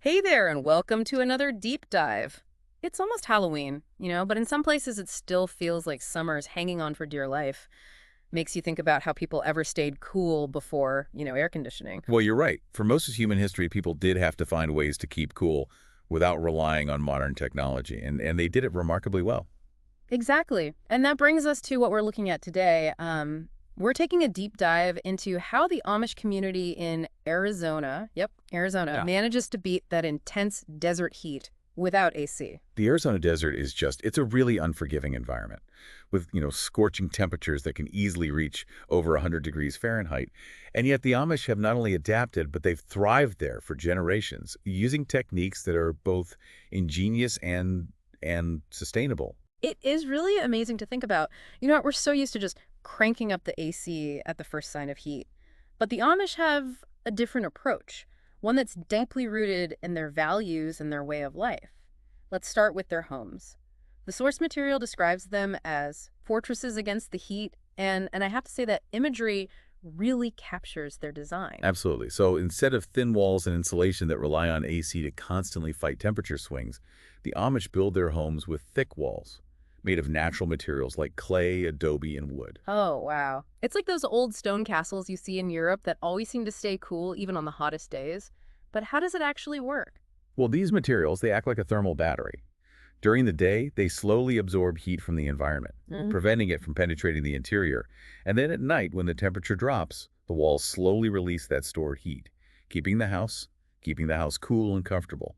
Hey there, and welcome to another deep dive. It's almost Halloween, but in some places it still feels like summer is hanging on for dear life. Makes you think about how people ever stayed cool before, air conditioning. Well, you're right. For most of human history, people did have to find ways to keep cool without relying on modern technology, and they did it remarkably well. Exactly. And that brings us to what we're looking at today. We're taking a deep dive into how the Amish community in Arizona, yep, Arizona, Yeah. manages to beat that intense desert heat without AC. The Arizona desert is it's a really unforgiving environment with, scorching temperatures that can easily reach over 100 degrees Fahrenheit. And yet the Amish have not only adapted, but they've thrived there for generations using techniques that are both ingenious and sustainable. It is really amazing to think about. We're so used to just cranking up the AC at the first sign of heat. But the Amish have a different approach, one that's deeply rooted in their values and their way of life. Let's start with their homes. The source material describes them as fortresses against the heat, and I have to say that imagery really captures their design. Absolutely. So instead of thin walls and insulation that rely on AC to constantly fight temperature swings, the Amish build their homes with thick walls made of natural materials like clay, adobe, and wood. Oh, wow. It's like those old stone castles you see in Europe that always seem to stay cool even on the hottest days. But how does it actually work? Well, these materials, they act like a thermal battery. During the day, they slowly absorb heat from the environment, Mhm. preventing it from penetrating the interior. And then at night, when the temperature drops, the walls slowly release that stored heat, keeping the house cool and comfortable.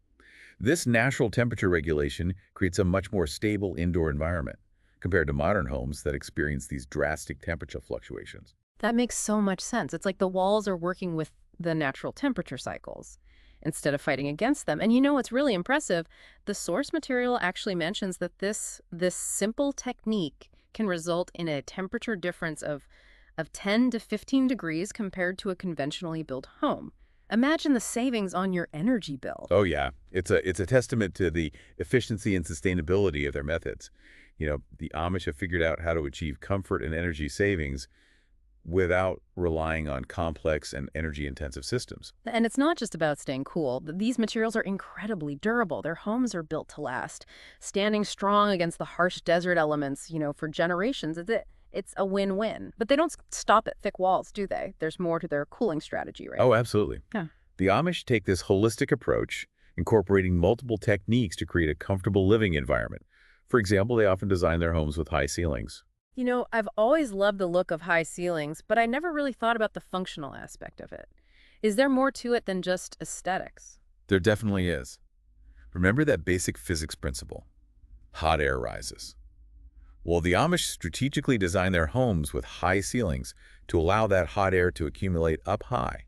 This natural temperature regulation creates a much more stable indoor environment compared to modern homes that experience these drastic temperature fluctuations. That makes so much sense. It's like the walls are working with the natural temperature cycles instead of fighting against them. And what's really impressive? The source material actually mentions that this simple technique can result in a temperature difference of 10 to 15 degrees compared to a conventionally built home. Imagine the savings on your energy bill. Oh yeah, it's a testament to the efficiency and sustainability of their methods. The Amish have figured out how to achieve comfort and energy savings without relying on complex and energy-intensive systems. And it's not just about staying cool. These materials are incredibly durable. Their homes are built to last, standing strong against the harsh desert elements, for generations. It's a win-win. But they don't stop at thick walls, do they? There's more to their cooling strategy, right? Oh, absolutely. Yeah. The Amish take this holistic approach, incorporating multiple techniques to create a comfortable living environment. For example, they often design their homes with high ceilings. I've always loved the look of high ceilings, but I never really thought about the functional aspect of it. Is there more to it than just aesthetics? There definitely is. Remember that basic physics principle: hot air rises. Well, the Amish strategically design their homes with high ceilings to allow that hot air to accumulate up high,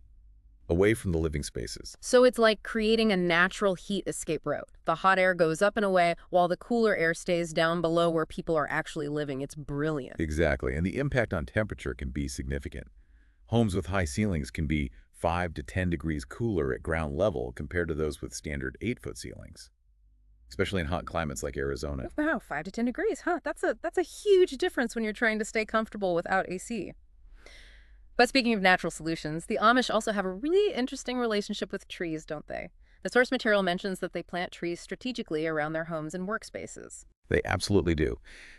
away from the living spaces. So it's like creating a natural heat escape route. The hot air goes up and away while the cooler air stays down below where people are actually living. It's brilliant. Exactly, and the impact on temperature can be significant. Homes with high ceilings can be 5 to 10 degrees cooler at ground level compared to those with standard 8-foot ceilings, especially in hot climates like Arizona. Wow, 5 to 10 degrees, huh? That's a huge difference when you're trying to stay comfortable without AC. But speaking of natural solutions, the Amish also have a really interesting relationship with trees, don't they? The source material mentions that they plant trees strategically around their homes and workspaces. They absolutely do.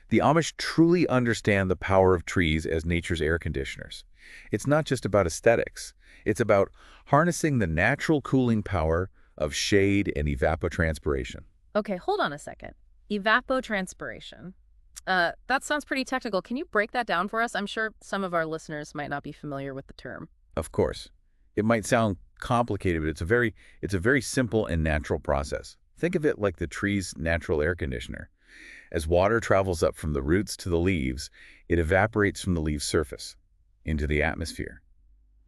The Amish truly understand the power of trees as nature's air conditioners. It's not just about aesthetics. It's about harnessing the natural cooling power of shade and evapotranspiration. Okay, hold on a second. Evapotranspiration. That sounds pretty technical. Can you break that down for us? I'm sure some of our listeners might not be familiar with the term. Of course, it might sound complicated, but it's a very simple and natural process. Think of it like the tree's natural air conditioner. As water travels up from the roots to the leaves, it evaporates from the leaf's surface into the atmosphere.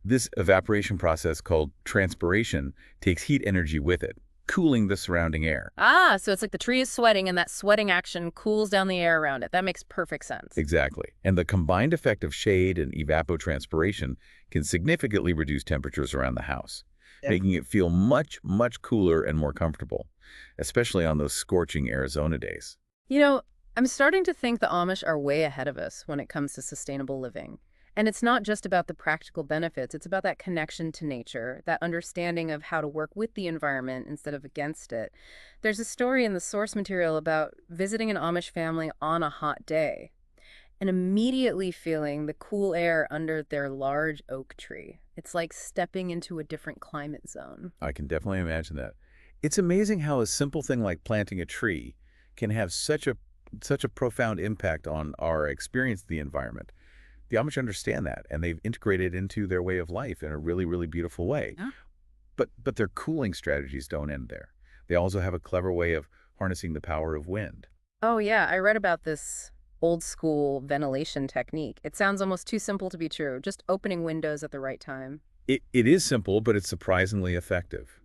This evaporation process, called transpiration, takes heat energy with it, cooling the surrounding air. Ah, so it's like the tree is sweating and that sweating action cools down the air around it. That makes perfect sense. Exactly. And the combined effect of shade and evapotranspiration can significantly reduce temperatures around the house, making it feel much, much cooler and more comfortable, especially on those scorching Arizona days. I'm starting to think the Amish are way ahead of us when it comes to sustainable living. And it's not just about the practical benefits, it's about that connection to nature, that understanding of how to work with the environment instead of against it. There's a story in the source material about visiting an Amish family on a hot day and immediately feeling the cool air under their large oak tree. It's like stepping into a different climate zone. I can definitely imagine that. It's amazing how a simple thing like planting a tree can have such a profound impact on our experience of the environment. The Amish understand that, and they've integrated it into their way of life in a really, really beautiful way. Yeah. But their cooling strategies don't end there. They also have a clever way of harnessing the power of wind. Oh, yeah, I read about this old school ventilation technique. It sounds almost too simple to be true, just opening windows at the right time. It is simple, but it's surprisingly effective.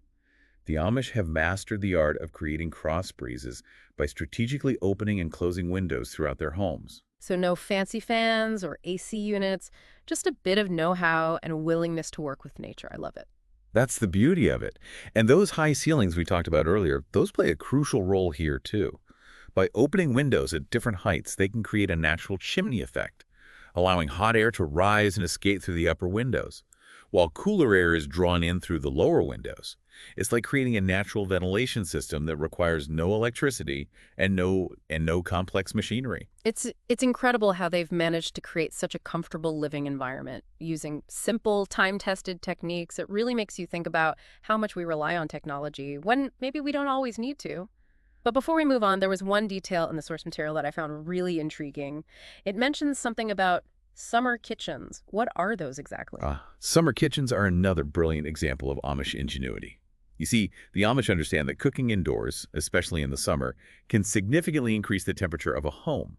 The Amish have mastered the art of creating cross breezes by strategically opening and closing windows throughout their homes. So, no fancy fans or AC units, just a bit of know how and a willingness to work with nature. I love it. That's the beauty of it. And those high ceilings we talked about earlier, those play a crucial role here too. By opening windows at different heights, they can create a natural chimney effect, allowing hot air to rise and escape through the upper windows, while cooler air is drawn in through the lower windows. It's like creating a natural ventilation system that requires no electricity and no complex machinery. It's incredible how they've managed to create such a comfortable living environment using simple, time-tested techniques. It really makes you think about how much we rely on technology when maybe we don't always need to. But before we move on, there was one detail in the source material that I found really intriguing. It mentions something about summer kitchens. What are those exactly? Summer kitchens are another brilliant example of Amish ingenuity. You see, the Amish understand that cooking indoors, especially in the summer, can significantly increase the temperature of a home.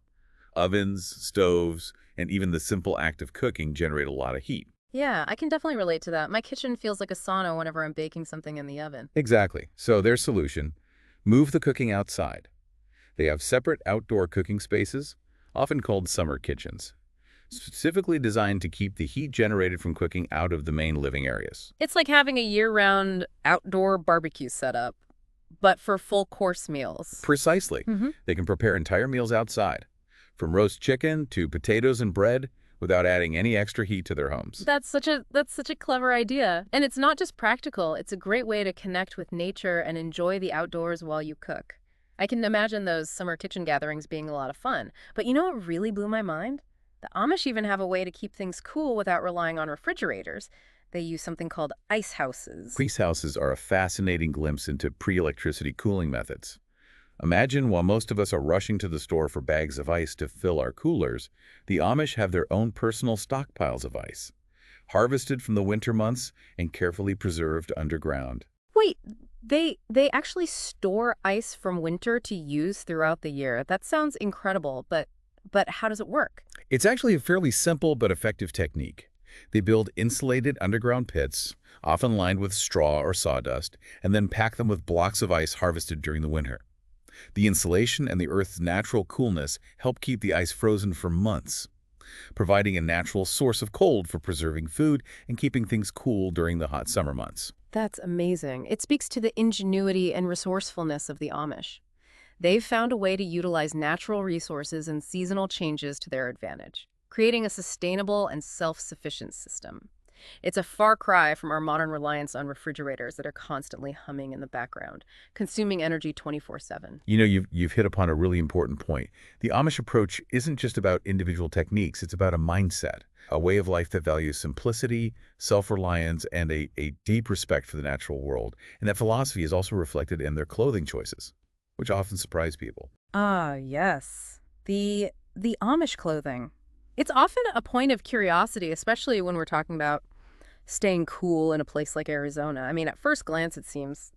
Ovens, stoves, and even the simple act of cooking generate a lot of heat. Yeah, I can definitely relate to that. My kitchen feels like a sauna whenever I'm baking something in the oven. Exactly. So their solution, move the cooking outside. They have separate outdoor cooking spaces, often called summer kitchens, specifically designed to keep the heat generated from cooking out of the main living areas. It's like having a year-round outdoor barbecue setup, but for full course meals. Precisely. Hmm. They can prepare entire meals outside, from roast chicken to potatoes and bread, without adding any extra heat to their homes. That's such a clever idea. And it's not just practical, it's a great way to connect with nature and enjoy the outdoors while you cook. I can imagine those summer kitchen gatherings being a lot of fun. But you know what really blew my mind? The Amish even have a way to keep things cool without relying on refrigerators. They use something called ice houses. Grease houses are a fascinating glimpse into pre-electricity cooling methods. Imagine while most of us are rushing to the store for bags of ice to fill our coolers, the Amish have their own personal stockpiles of ice, harvested from the winter months and carefully preserved underground. Wait, they actually store ice from winter to use throughout the year. That sounds incredible, but how does it work? It's actually a fairly simple but effective technique. They build insulated underground pits, often lined with straw or sawdust, and then pack them with blocks of ice harvested during the winter. The insulation and the Earth's natural coolness help keep the ice frozen for months, providing a natural source of cold for preserving food and keeping things cool during the hot summer months. That's amazing. It speaks to the ingenuity and resourcefulness of the Amish. They've found a way to utilize natural resources and seasonal changes to their advantage, creating a sustainable and self-sufficient system. It's a far cry from our modern reliance on refrigerators that are constantly humming in the background, consuming energy 24/7. You know, you've hit upon a really important point. The Amish approach isn't just about individual techniques, it's about a mindset, a way of life that values simplicity, self-reliance, and a deep respect for the natural world. And that philosophy is also reflected in their clothing choices, which often surprise people. Ah, yes. The Amish clothing. It's often a point of curiosity, especially when we're talking about staying cool in a place like Arizona. I mean, at first glance, it seems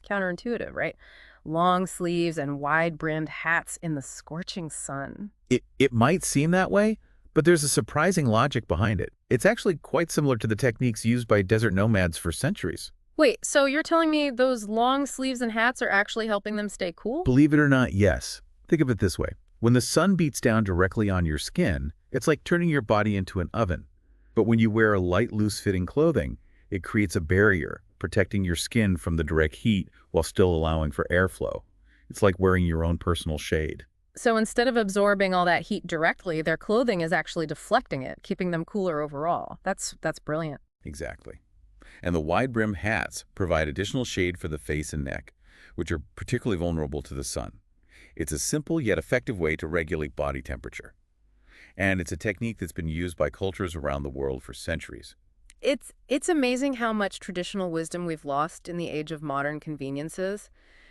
counterintuitive, right? Long sleeves and wide-brimmed hats in the scorching sun. It might seem that way, but there's a surprising logic behind it. It's actually quite similar to the techniques used by desert nomads for centuries. Wait, so you're telling me those long sleeves and hats are actually helping them stay cool? Believe it or not, yes. Think of it this way. When the sun beats down directly on your skin, it's like turning your body into an oven. But when you wear a light, loose-fitting clothing, it creates a barrier, protecting your skin from the direct heat while still allowing for airflow. It's like wearing your own personal shade. So instead of absorbing all that heat directly, their clothing is actually deflecting it, keeping them cooler overall. That's brilliant. Exactly. And the wide brim hats provide additional shade for the face and neck, which are particularly vulnerable to the sun. It's a simple yet effective way to regulate body temperature. And it's a technique that's been used by cultures around the world for centuries. It's amazing how much traditional wisdom we've lost in the age of modern conveniences.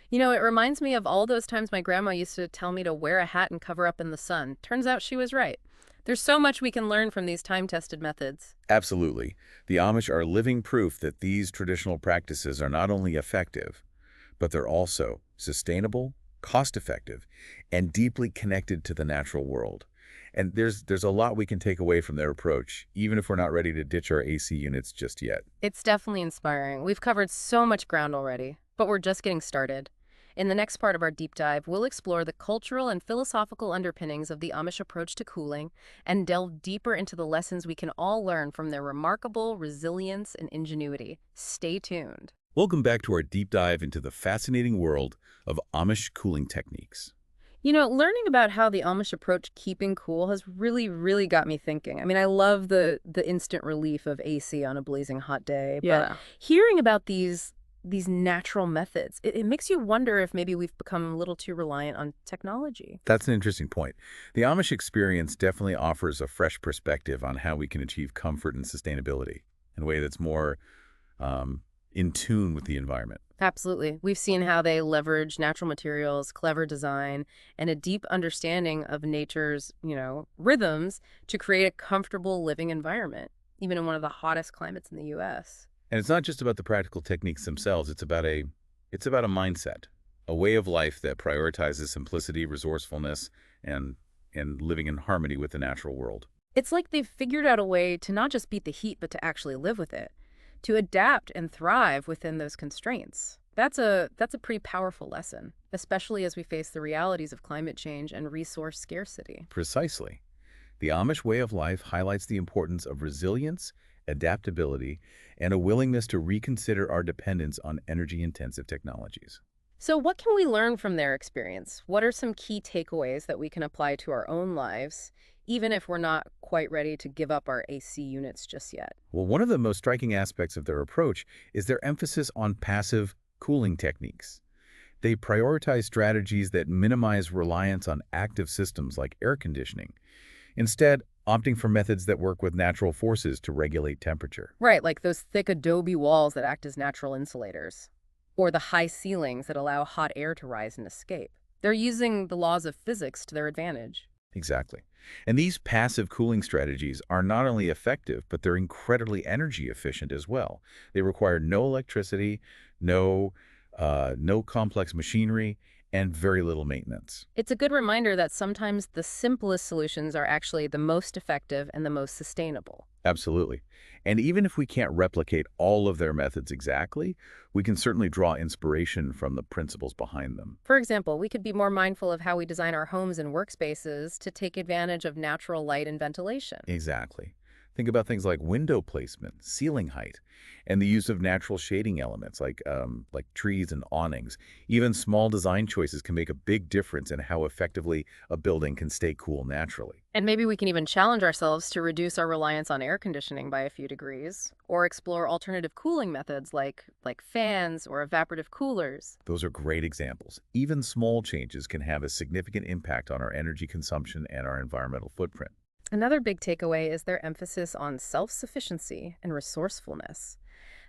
It reminds me of all those times my grandma used to tell me to wear a hat and cover up in the sun. Turns out she was right. There's so much we can learn from these time-tested methods. Absolutely. The Amish are living proof that these traditional practices are not only effective, but they're also sustainable, cost-effective, and deeply connected to the natural world. And there's a lot we can take away from their approach, even if we're not ready to ditch our AC units just yet. It's definitely inspiring. We've covered so much ground already, but we're just getting started. In the next part of our deep dive, we'll explore the cultural and philosophical underpinnings of the Amish approach to cooling and delve deeper into the lessons we can all learn from their remarkable resilience and ingenuity. Stay tuned. Welcome back to our deep dive into the fascinating world of Amish cooling techniques. Learning about how the Amish approach keeping cool has really got me thinking. I mean, I love the instant relief of AC on a blazing hot day, but Yeah. hearing about these natural methods, it makes you wonder if maybe we've become a little too reliant on technology. That's an interesting point. The Amish experience definitely offers a fresh perspective on how we can achieve comfort and sustainability in a way that's more in tune with the environment. Absolutely. We've seen how they leverage natural materials, clever design, and a deep understanding of nature's, rhythms to create a comfortable living environment, even in one of the hottest climates in the U.S. And it's not just about the practical techniques themselves, it's about a mindset, a way of life that prioritizes simplicity, resourcefulness, and living in harmony with the natural world. It's like they've figured out a way to not just beat the heat, but to actually live with it, to adapt and thrive within those constraints. That's a pretty powerful lesson, especially as we face the realities of climate change and resource scarcity. Precisely. The Amish way of life highlights the importance of resilience, adaptability, and a willingness to reconsider our dependence on energy-intensive technologies. So what can we learn from their experience? What are some key takeaways that we can apply to our own lives, even if we're not quite ready to give up our AC units just yet? Well, one of the most striking aspects of their approach is their emphasis on passive cooling techniques. They prioritize strategies that minimize reliance on active systems like air conditioning, instead opting for methods that work with natural forces to regulate temperature. Right, like those thick adobe walls that act as natural insulators, or the high ceilings that allow hot air to rise and escape. They're using the laws of physics to their advantage. Exactly. And these passive cooling strategies are not only effective, but they're incredibly energy efficient as well. They require no electricity, no, no complex machinery, and very little maintenance. It's a good reminder that sometimes the simplest solutions are actually the most effective and the most sustainable. Absolutely. And even if we can't replicate all of their methods exactly, we can certainly draw inspiration from the principles behind them. For example, we could be more mindful of how we design our homes and workspaces to take advantage of natural light and ventilation. Exactly. Think about things like window placement, ceiling height, and the use of natural shading elements like trees and awnings. Even small design choices can make a big difference in how effectively a building can stay cool naturally. And maybe we can even challenge ourselves to reduce our reliance on air conditioning by a few degrees, or explore alternative cooling methods like fans or evaporative coolers. Those are great examples. Even small changes can have a significant impact on our energy consumption and our environmental footprint. Another big takeaway is their emphasis on self-sufficiency and resourcefulness.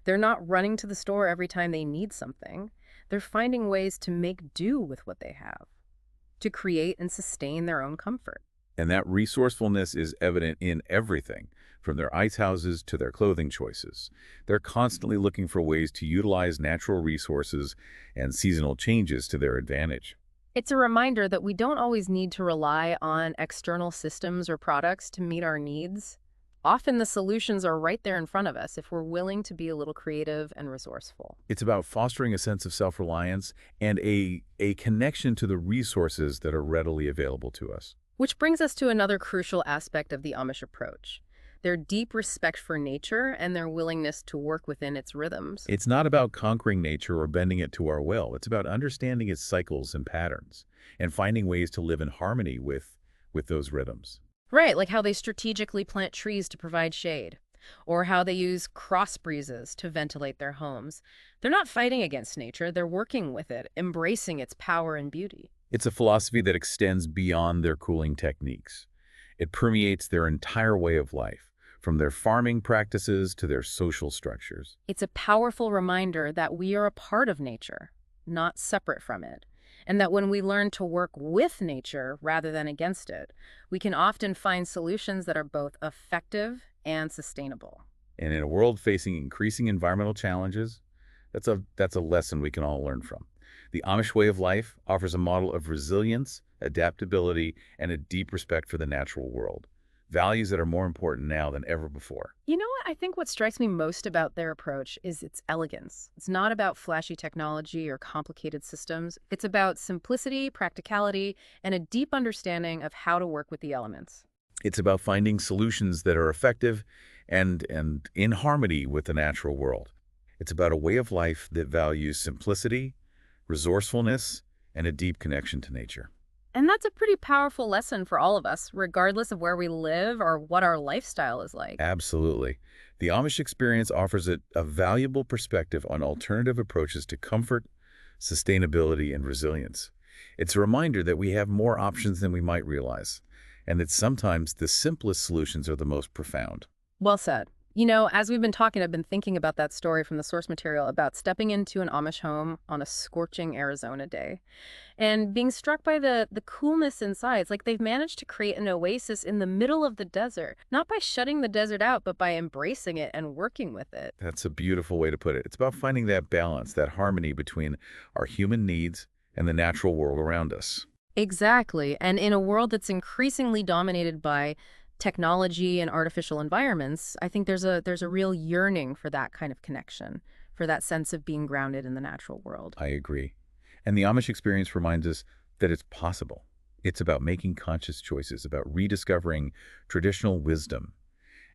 They're not running to the store every time they need something. They're finding ways to make do with what they have, to create and sustain their own comfort. And that resourcefulness is evident in everything, from their ice houses to their clothing choices. They're constantly looking for ways to utilize natural resources and seasonal changes to their advantage. It's a reminder that we don't always need to rely on external systems or products to meet our needs. Often the solutions are right there in front of us if we're willing to be a little creative and resourceful. It's about fostering a sense of self-reliance and a connection to the resources that are readily available to us. Which brings us to another crucial aspect of the Amish approach, their deep respect for nature and their willingness to work within its rhythms. It's not about conquering nature or bending it to our will. It's about understanding its cycles and patterns and finding ways to live in harmony with those rhythms. Right, like how they strategically plant trees to provide shade, or how they use cross breezes to ventilate their homes. They're not fighting against nature, they're working with it, embracing its power and beauty. It's a philosophy that extends beyond their cooling techniques. It permeates their entire way of life, from their farming practices to their social structures. It's a powerful reminder that we are a part of nature, not separate from it. And that when we learn to work with nature rather than against it, we can often find solutions that are both effective and sustainable. And in a world facing increasing environmental challenges, that's a lesson we can all learn from. The Amish way of life offers a model of resilience, adaptability, and a deep respect for the natural world, values that are more important now than ever before. You know what? I think what strikes me most about their approach is its elegance. It's not about flashy technology or complicated systems. It's about simplicity, practicality, and a deep understanding of how to work with the elements. It's about finding solutions that are effective and in harmony with the natural world. It's about a way of life that values simplicity, resourcefulness, and a deep connection to nature. And that's a pretty powerful lesson for all of us, regardless of where we live or what our lifestyle is like. Absolutely. The Amish experience offers a valuable perspective on alternative approaches to comfort, sustainability, and resilience. It's a reminder that we have more options than we might realize, and that sometimes the simplest solutions are the most profound. Well said. You know, as we've been talking, I've been thinking about that story from the source material about stepping into an Amish home on a scorching Arizona day and being struck by the coolness inside. It's like they've managed to create an oasis in the middle of the desert, not by shutting the desert out, but by embracing it and working with it. That's a beautiful way to put it. It's about finding that balance, that harmony between our human needs and the natural world around us. Exactly. And in a world that's increasingly dominated by technology and artificial environments, I think there's a real yearning for that kind of connection, for that sense of being grounded in the natural world. I agree. And the Amish experience reminds us that it's possible. It's about making conscious choices, about rediscovering traditional wisdom,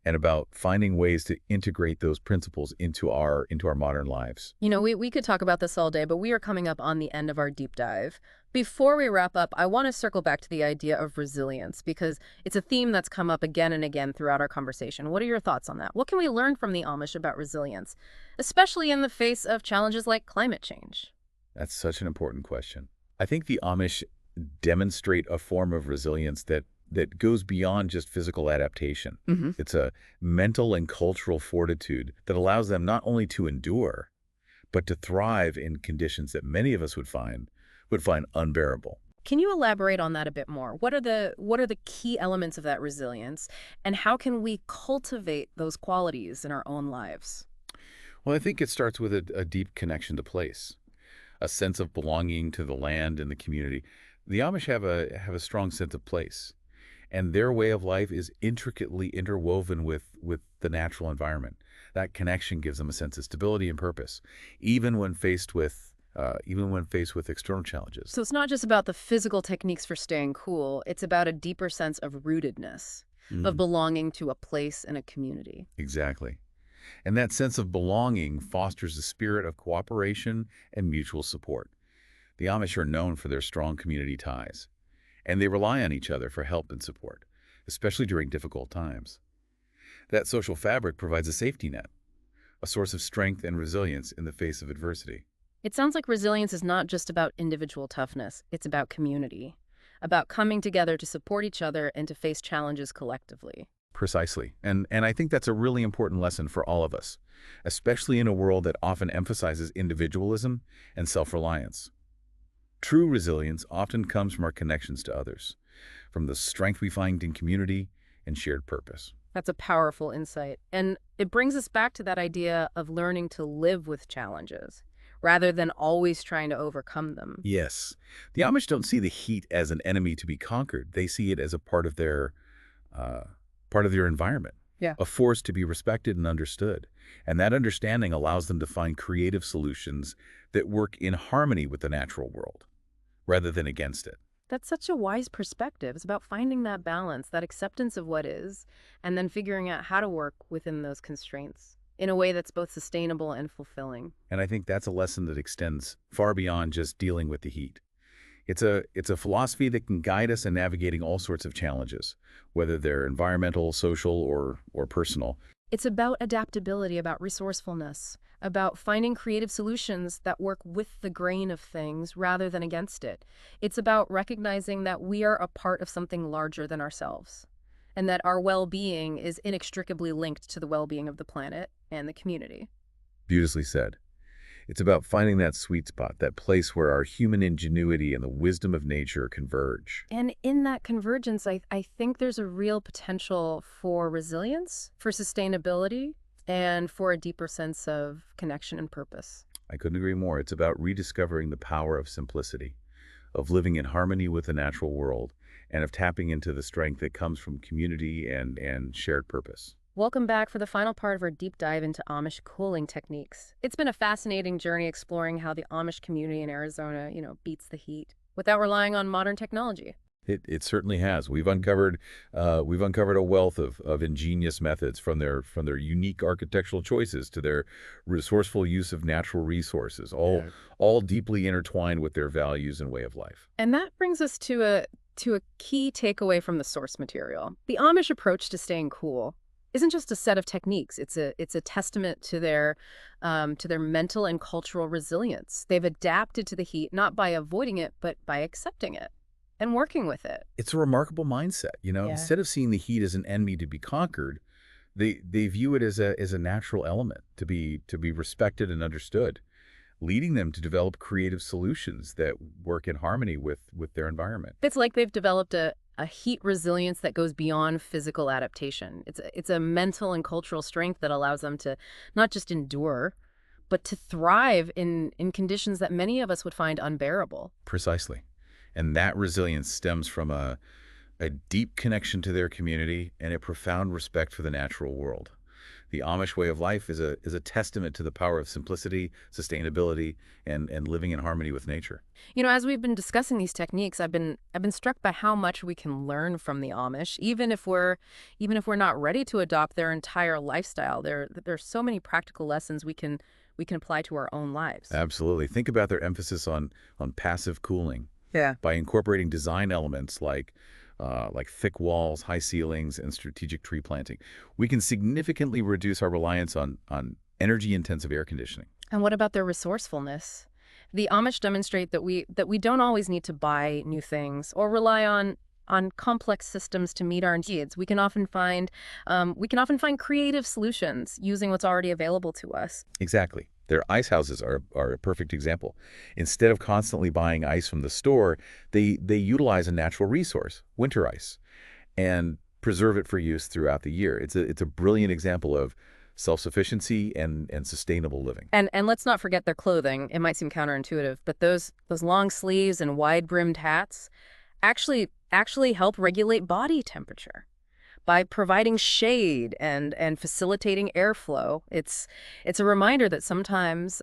and about finding ways to integrate those principles into our modern lives. You know, we could talk about this all day, but we are coming up on the end of our deep dive. Before we wrap up, I want to circle back to the idea of resilience because it's a theme that's come up again and again throughout our conversation. What are your thoughts on that? What can we learn from the Amish about resilience, especially in the face of challenges like climate change? That's such an important question. I think the Amish demonstrate a form of resilience that goes beyond just physical adaptation. Hmm. It's a mental and cultural fortitude that allows them not only to endure, but to thrive in conditions that many of us would find unbearable. Can you elaborate on that a bit more? What are the key elements of that resilience, and how can we cultivate those qualities in our own lives? Well, I think it starts with a deep connection to place, a sense of belonging to the land and the community. The Amish have a strong sense of place, and their way of life is intricately interwoven with the natural environment. That connection gives them a sense of stability and purpose, even when faced with external challenges. So it's not just about the physical techniques for staying cool, it's about a deeper sense of rootedness, of Mhm. belonging to a place and a community. Exactly. And that sense of belonging fosters a spirit of cooperation and mutual support. The Amish are known for their strong community ties, and they rely on each other for help and support, especially during difficult times. That social fabric provides a safety net, a source of strength and resilience in the face of adversity. It sounds like resilience is not just about individual toughness, it's about community, about coming together to support each other and to face challenges collectively. Precisely. And I think that's a really important lesson for all of us, especially in a world that often emphasizes individualism and self-reliance. True resilience often comes from our connections to others, from the strength we find in community and shared purpose. That's a powerful insight. And it brings us back to that idea of learning to live with challenges rather than always trying to overcome them. Yes. The Amish don't see the heat as an enemy to be conquered. They see it as a uh, part of their environment, Yeah. a force to be respected and understood. And that understanding allows them to find creative solutions that work in harmony with the natural world, rather than against it. That's such a wise perspective. It's about finding that balance, that acceptance of what is, and then figuring out how to work within those constraints in a way that's both sustainable and fulfilling. And I think that's a lesson that extends far beyond just dealing with the heat. It's a philosophy that can guide us in navigating all sorts of challenges, whether they're environmental, social, or personal. It's about adaptability, about resourcefulness, about finding creative solutions that work with the grain of things rather than against it. It's about recognizing that we are a part of something larger than ourselves, and that our well-being is inextricably linked to the well-being of the planet and the community. Beautifully said. It's about finding that sweet spot, that place where our human ingenuity and the wisdom of nature converge. And in that convergence, I think there's a real potential for resilience, for sustainability, and for a deeper sense of connection and purpose. I couldn't agree more. It's about rediscovering the power of simplicity, of living in harmony with the natural world, and of tapping into the strength that comes from community and shared purpose. Welcome back for the final part of our deep dive into Amish cooling techniques. It's been a fascinating journey exploring how the Amish community in Arizona, beats the heat without relying on modern technology. It certainly has. We've uncovered a wealth of ingenious methods from their unique architectural choices to their resourceful use of natural resources, all Yeah. all deeply intertwined with their values and way of life. And that brings us to a key takeaway from the source material. The Amish approach to staying cool isn't just a set of techniques. It's a testament to their mental and cultural resilience. They've adapted to the heat not by avoiding it, but by accepting it and working with it. It's a remarkable mindset. Yeah. Instead of seeing the heat as an enemy to be conquered, they view it as a natural element to be respected and understood, leading them to develop creative solutions that work in harmony with their environment. It's like they've developed a heat resilience that goes beyond physical adaptation. It's a mental and cultural strength that allows them to not just endure, but to thrive in conditions that many of us would find unbearable. Precisely. And that resilience stems from a deep connection to their community and a profound respect for the natural world. The Amish way of life is a testament to the power of simplicity, sustainability, and living in harmony with nature. As we've been discussing these techniques, I've been struck by how much we can learn from the Amish, even if we're not ready to adopt their entire lifestyle. There's so many practical lessons we can apply to our own lives. Absolutely. Think about their emphasis on passive cooling Yeah. by incorporating design elements like thick walls, high ceilings, and strategic tree planting. We can significantly reduce our reliance on energy-intensive air conditioning. And what about their resourcefulness? The Amish demonstrate that we don't always need to buy new things or rely on complex systems to meet our needs. We can often find creative solutions using what's already available to us. Exactly. Their ice houses are a perfect example. Instead of constantly buying ice from the store, they utilize a natural resource, winter ice, and preserve it for use throughout the year. It's a brilliant example of self-sufficiency and sustainable living. And let's not forget their clothing. It might seem counterintuitive, but those long sleeves and wide-brimmed hats actually help regulate body temperature by providing shade and facilitating airflow. It's a reminder that sometimes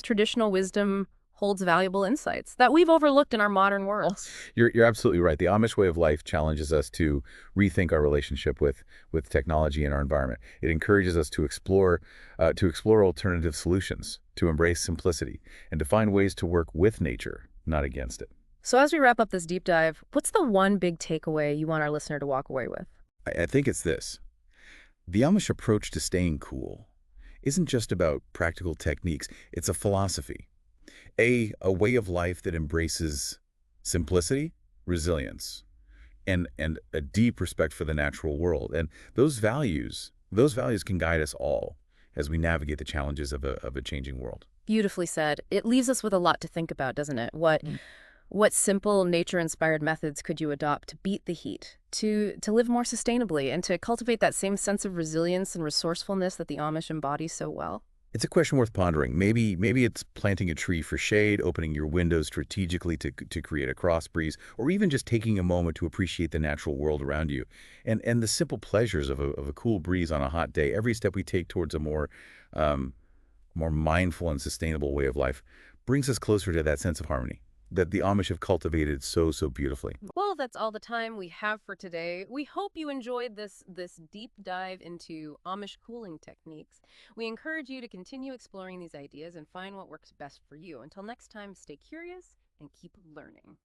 traditional wisdom holds valuable insights that we've overlooked in our modern world. You're absolutely right. The Amish way of life challenges us to rethink our relationship with technology and our environment. It encourages us to explore alternative solutions, to embrace simplicity, and to find ways to work with nature, not against it. So as we wrap up this deep dive, what's the one big takeaway you want our listener to walk away with? I think it's this. The Amish approach to staying cool isn't just about practical techniques. It's a philosophy, a way of life that embraces simplicity, resilience, and a deep respect for the natural world. And those values can guide us all as we navigate the challenges of a changing world. Beautifully said. It leaves us with a lot to think about, doesn't it? What simple nature-inspired methods could you adopt to beat the heat, to live more sustainably, and to cultivate that same sense of resilience and resourcefulness that the Amish embody so well? It's a question worth pondering. Maybe it's planting a tree for shade, opening your windows strategically to create a cross breeze, or even just taking a moment to appreciate the natural world around you. And the simple pleasures of a cool breeze on a hot day. Every step we take towards a more mindful and sustainable way of life brings us closer to that sense of harmony. that the Amish have cultivated so beautifully. Well, that's all the time we have for today. We hope you enjoyed this deep dive into Amish cooling techniques. We encourage you to continue exploring these ideas and find what works best for you. Until next time, stay curious and keep learning.